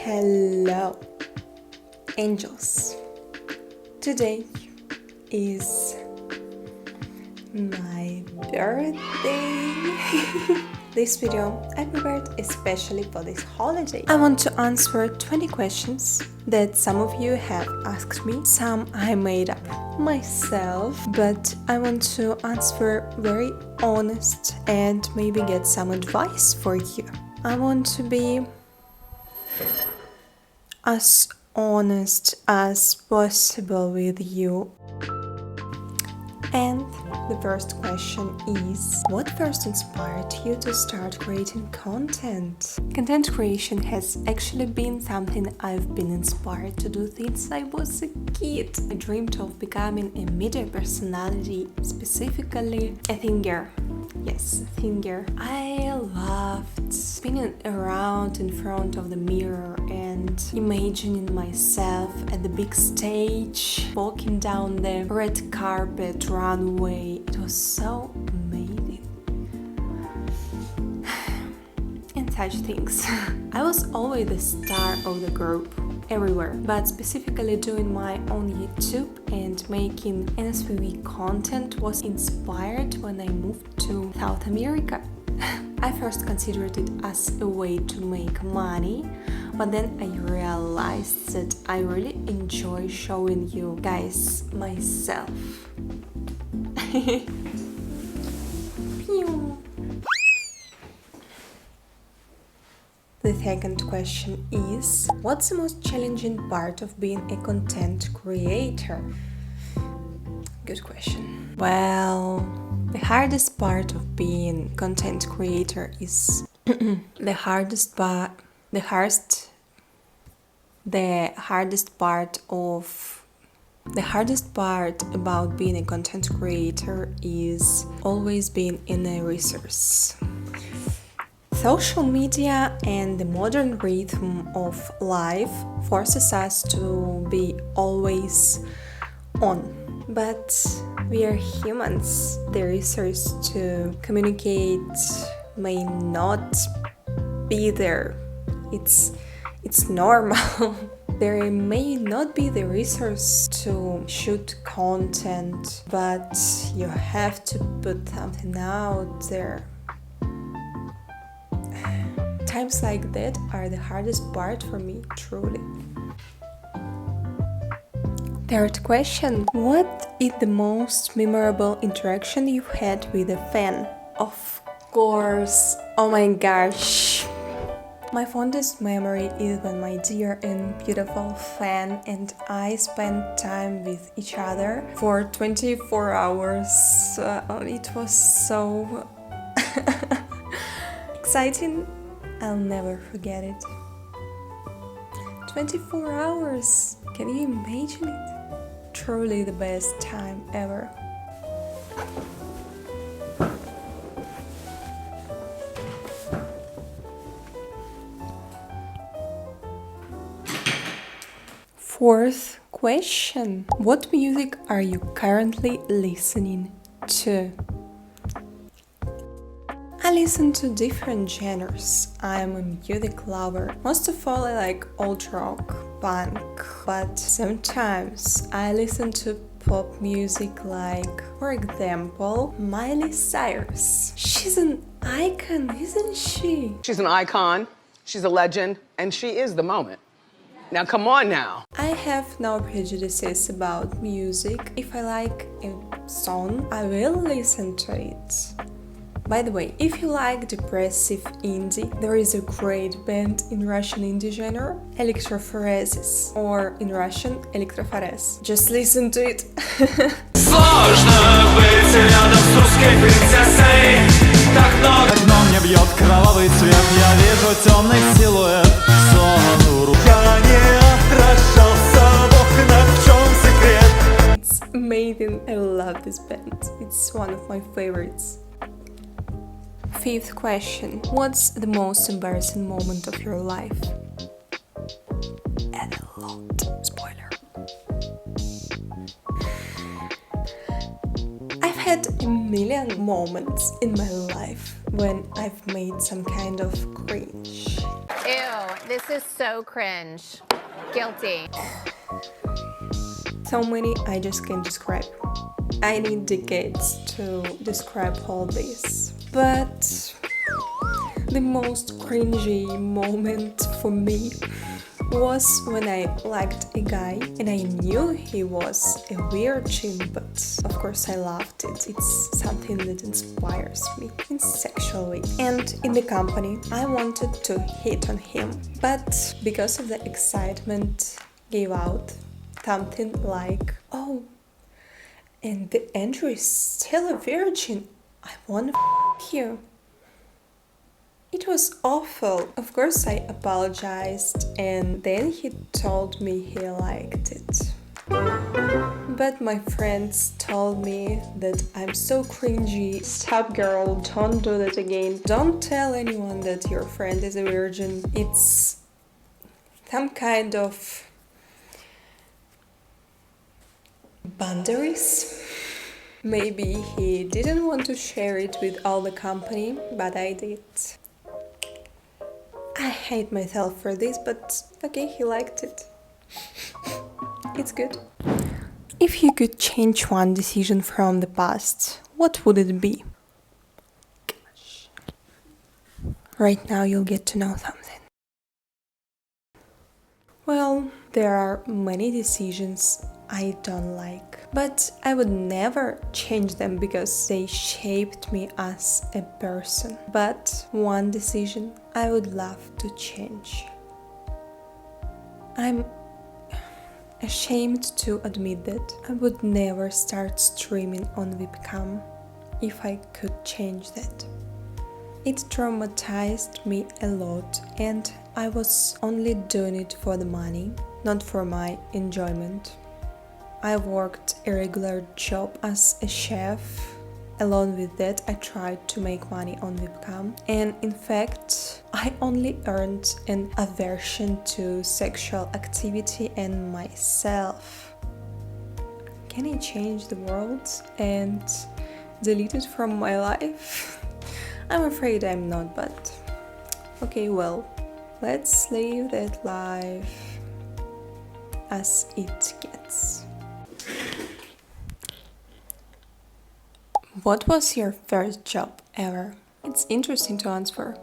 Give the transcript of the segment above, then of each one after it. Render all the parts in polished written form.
Hello, angels. Today is my birthday. This video I prepared especially for this holiday. I want to answer 20 questions that some of you have asked me. Some I made up myself, but I want to answer very honest and maybe get some advice for you. I want to be as honest as possible with you. And the first question is, what first inspired you to start creating content? Content creation has actually been something I've been inspired to do since I was a kid. I dreamed of becoming a media personality, specifically a thinger. Yes, a thinger. I loved spinning around in front of the mirror and imagining myself at the big stage, walking down the red carpet runway. It was so amazing. And such things. I was always the star of the group, everywhere, but specifically doing my own YouTube and making NSVV content was inspired when I moved to South America. I first considered it as a way to make money, but then I realized that I really enjoy showing you guys myself. The second question is, what's the most challenging part of being a content creator? Good question. Well, the hardest part of being content creator is the hardest part about being a content creator is always being in a resource. Social media and the modern rhythm of life forces us to be always on. But we are humans. The resource to communicate may not be there. It's normal. There may not be the resource to shoot content, but you have to put something out there. Times like that are the hardest part for me, truly. Third question. What is the most memorable interaction you've had with a fan? Of course, oh my gosh. My fondest memory is when my dear and beautiful fan and I spent time with each other for 24 hours. It was so exciting. I'll never forget it. 24 hours! Can you imagine it? Truly the best time ever. Fourth question. What music are you currently listening to? I listen to different genres. I'm a music lover. Most of all, I like old rock, punk, but sometimes I listen to pop music like, for example, Miley Cyrus. She's an icon, isn't she? She's an icon, she's a legend, and she is the moment. Now come on now. I have no prejudices about music. If I like a song, I will listen to it. By the way, if you like depressive indie, there is a great band in Russian indie genre, Elektrophoresis, or in Russian, Elektroforez. Just listen to it. Сложно быть рядом с русской принцессой. Так много. Окно мне бьет кровавый цвет, я вижу темный силуэт. Сон я не отражался в окнах, в чем секрет? It's amazing. I love this band. It's one of my favorites. Fifth question. What's the most embarrassing moment of your life? And a lot. Spoiler. I've had a million moments in my life when I've made some kind of cringe. Ew, this is so cringe. Guilty. So many I just can't describe. I need decades to describe all this. But the most cringy moment for me was when I liked a guy and I knew he was a virgin, but of course I loved it. It's something that inspires me in sexual way. And in the company, I wanted to hit on him, but because of the excitement, gave out something like, "Oh, and the Andrew is still a virgin. I wanna you." It was awful. Of course, I apologized, and then he told me he liked it. But my friends told me that I'm so cringy. Stop, girl, don't do that again. Don't tell anyone that your friend is a virgin. It's some kind of boundaries. Maybe he didn't want to share it with all the company, but I did. I hate myself for this, but okay, he liked it. It's good. If you could change one decision from the past, what would it be? Gosh. Right now you'll get to know something. Well, there are many decisions I don't like, but I would never change them because they shaped me as a person. But one decision I would love to change. I'm ashamed to admit that I would never start streaming on Webcam if I could change that. It traumatized me a lot, and I was only doing it for the money, not for my enjoyment. I worked a regular job as a chef. Along with that, I tried to make money on Webcam, and in fact, I only earned an aversion to sexual activity and myself. Can I change the world and delete it from my life? I'm afraid I'm not, but okay, well, let's live that life as it gets. What was your first job ever? It's interesting to answer.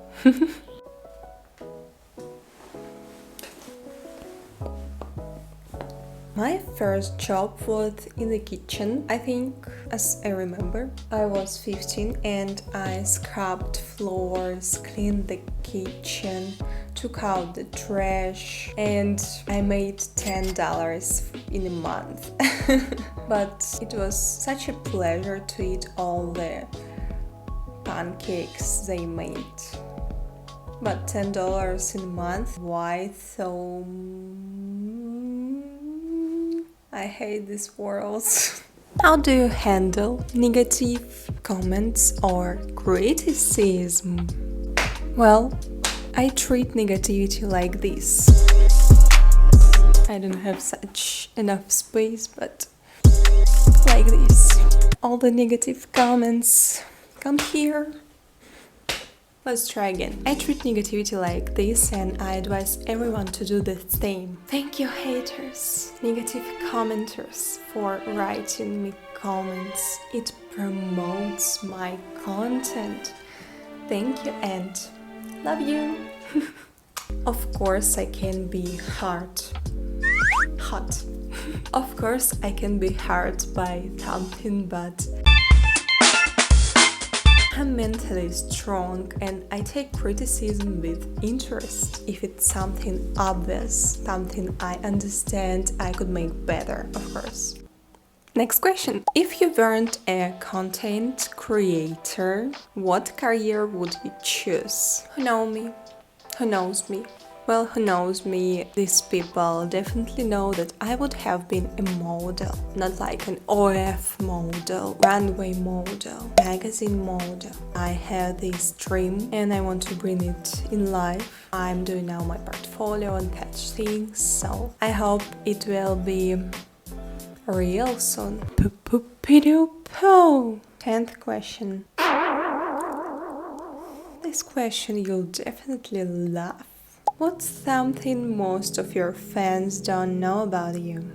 My first job was in the kitchen, I think, as I remember. I was 15 and I scrubbed floors, cleaned the kitchen, took out the trash, and I made $10 in a month. But it was such a pleasure to eat all the pancakes they made. But $10 in a month? Why so? I hate this world. How do you handle negative comments or criticism? Well, I treat negativity like this. I don't have such enough space, but like this. All the negative comments come here. Let's try again. I treat negativity like this, and I advise everyone to do the same. Thank you, haters, negative commenters, for writing me comments. It promotes my content. Thank you and love you. Of course, I can be hot. Of course, I can be hurt by something, but I'm mentally strong and I take criticism with interest. If it's something obvious, something I understand, I could make better, of course. Next question. If you weren't a content creator, what career would you choose? Who knows me? Who knows me? Well, who knows me, these people definitely know that I would have been a model. Not like an OF model, runway model, magazine model. I have this dream and I want to bring it in life. I'm doing now my portfolio and such things, so I hope it will be real soon. 10th question. This question you'll definitely laugh. What's something most of your fans don't know about you?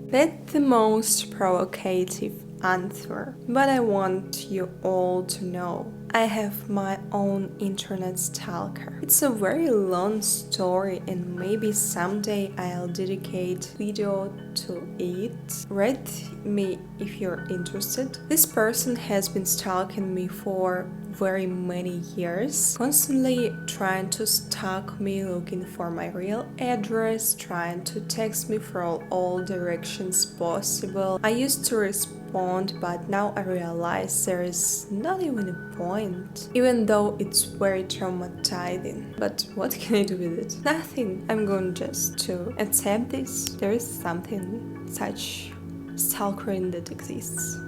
That's the most provocative answer, but I want you all to know. I have my own internet stalker. It's a very long story and maybe someday I'll dedicate video to it. Read me if you're interested. This person has been stalking me for very many years, constantly trying to stalk me, looking for my real address, trying to text me from all directions possible. I used to respond, but now I realize there is not even a point, even though it's very traumatizing. But what can I do with it? Nothing. I'm going just to accept this. There is something such stalkering that exists.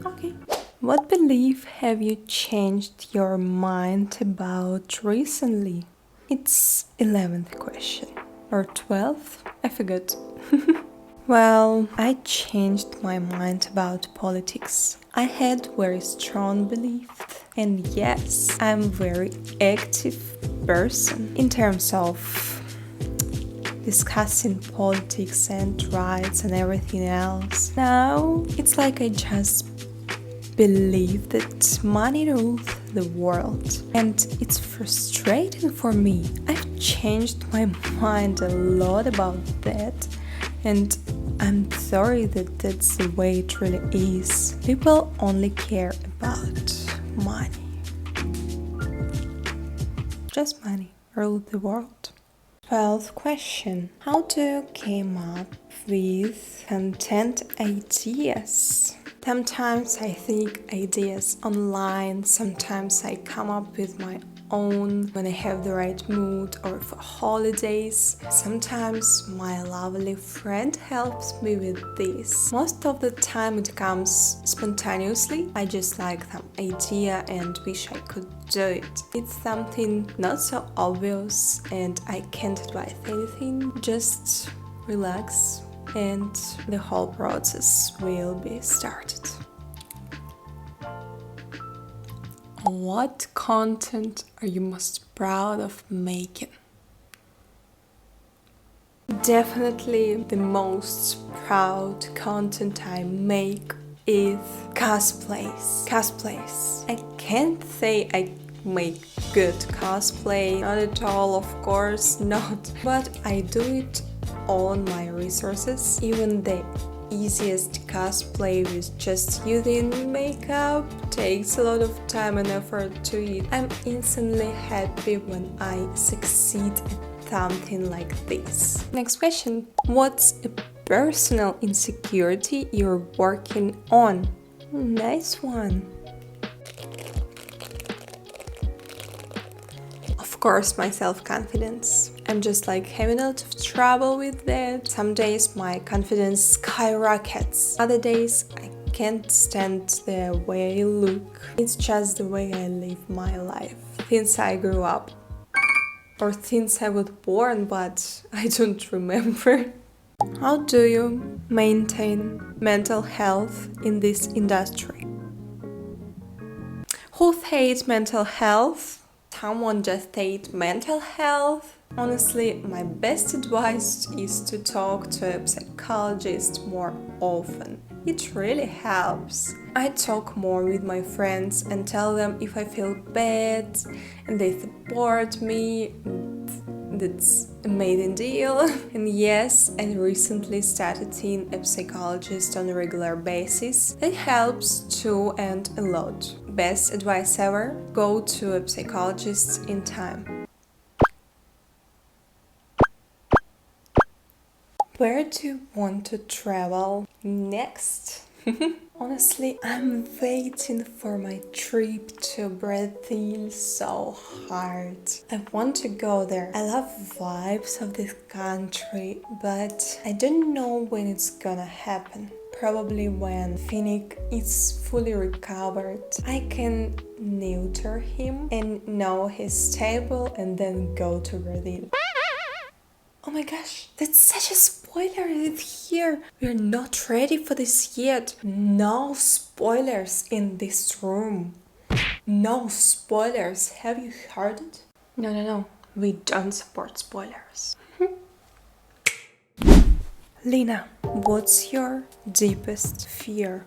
Okay. What belief have you changed your mind about recently? It's 11th question. Or 12th? I forgot. Well, I changed my mind about politics. I had very strong beliefs, and yes, I'm a very active person in terms of discussing politics and rights and everything else. Now, it's like I just believe that money rules the world, and it's frustrating for me. I've changed my mind a lot about that, and I'm sorry that that's the way it really is. People only care about money. Just money rule the world. 12th question. How do you came up with content ideas? Sometimes I think ideas online, sometimes I come up with my own when I have the right mood or for holidays. Sometimes my lovely friend helps me with this. Most of the time it comes spontaneously. I just like some idea and wish I could do it. It's something not so obvious and I can't advise anything. Just relax and the whole process will be started. What content are you most proud of making? Definitely the most proud content I make is cosplays. I can't say I make good cosplay, not at all, of course not, but I do it on my resources. Even the easiest cosplay with just using makeup takes a lot of time and effort to it. I'm instantly happy when I succeed at something like this. Next question. What's a personal insecurity you're working on? Nice one. Of course, my self-confidence. I'm just like having a lot of trouble with that. Some days my confidence skyrockets. Other days I can't stand the way I look. It's just the way I live my life since I grew up. Or since I was born, but I don't remember. How do you maintain mental health in this industry? Who hates mental health? Someone just hates mental health. Honestly, my best advice is to talk to a psychologist more often. It really helps. I talk more with my friends and tell them if I feel bad, and they support me. That's an amazing deal. And yes, I recently started seeing a psychologist on a regular basis. It helps too, and a lot. Best advice ever: go to a psychologist in time. Where do you want to travel next? Honestly, I'm waiting for my trip to Brazil so hard. I want to go there. I love vibes of this country, but I don't know when it's gonna happen. Probably when Phoenix is fully recovered. I can neuter him and know he's stable and then go to Brazil. Oh my gosh, that's such a spoiler, it's here. We're not ready for this yet. No spoilers in this room. No spoilers, have you heard it? No, we don't support spoilers. Lina, what's your deepest fear?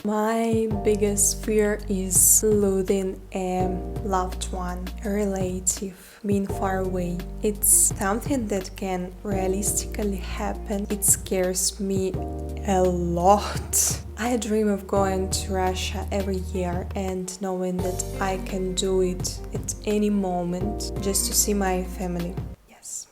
My biggest fear is losing a loved one, a relative, being far away. It's something that can realistically happen. It scares me a lot. I dream of going to Russia every year and knowing that I can do it at any moment just to see my family. Yes.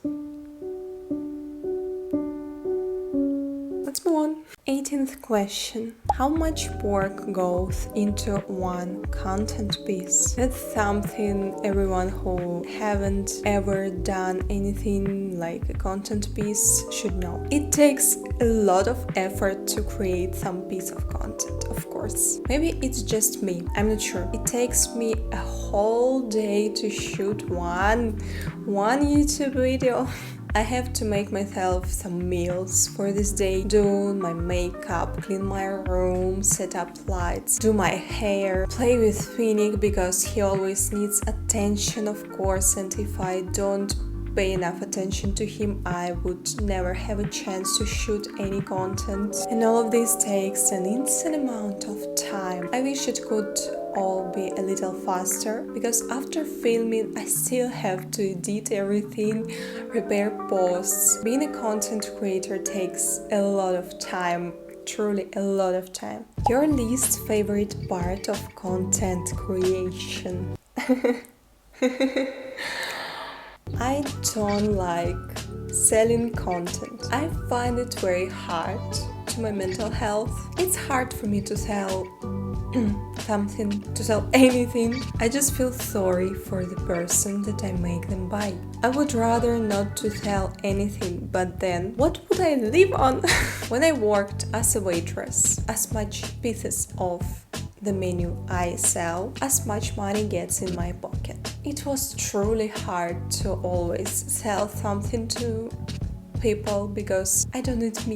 Let's move on. 18th question. How much work goes into one content piece? That's something everyone who haven't ever done anything like a content piece should know. It takes a lot of effort to create some piece of content, of course. Maybe it's just me, I'm not sure. It takes me a whole day to shoot one YouTube video. I have to make myself some meals for this day, do my makeup, clean my room, set up lights, do my hair, play with Phoenix because he always needs attention, of course, and if I don't pay enough attention to him, I would never have a chance to shoot any content. And all of this takes an insane amount of time. I wish it could all be a little faster, because after filming I still have to edit everything, prepare posts. Being a content creator takes a lot of time, truly a lot of time. Your least favorite part of content creation? I don't like selling content. I find it very hard to my mental health. It's hard for me to sell something, to sell anything. I just feel sorry for the person that I make them buy. I would rather not to sell anything, but then what would I live on? When I worked as a waitress, as much pieces of the menu I sell, as much money gets in my pocket. It was truly hard to always sell something to people because I don't eat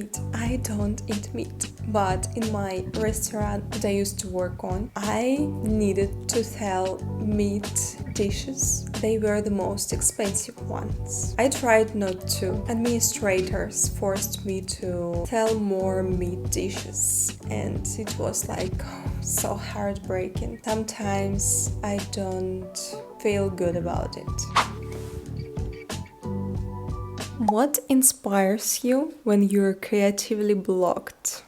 meat. But in my restaurant that I used to work on, I needed to sell meat dishes. They were the most expensive ones. I tried not to. Administrators forced me to sell more meat dishes, and it was like so heartbreaking. Sometimes I don't feel good about it. What inspires you when you're creatively blocked?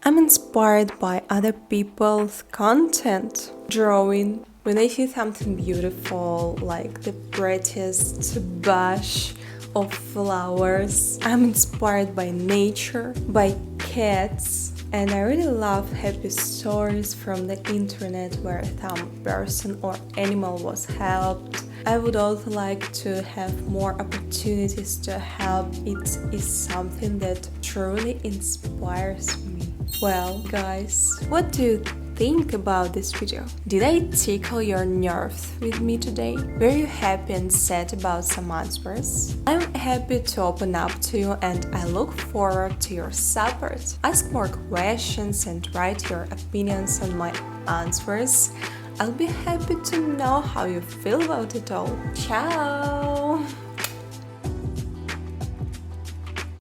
I'm inspired by other people's content, drawing. When I see something beautiful, like the prettiest bush of flowers, I'm inspired by nature, by cats. And I really love happy stories from the internet where some person or animal was helped. I would also like to have more opportunities to help. It is something that truly inspires me. Well, guys, what do you think about this video? Did I tickle your nerves with me today? Were you happy and sad about some answers? I'm happy to open up to you and I look forward to your support. Ask more questions and write your opinions on my answers. I'll be happy to know how you feel about it all. Ciao!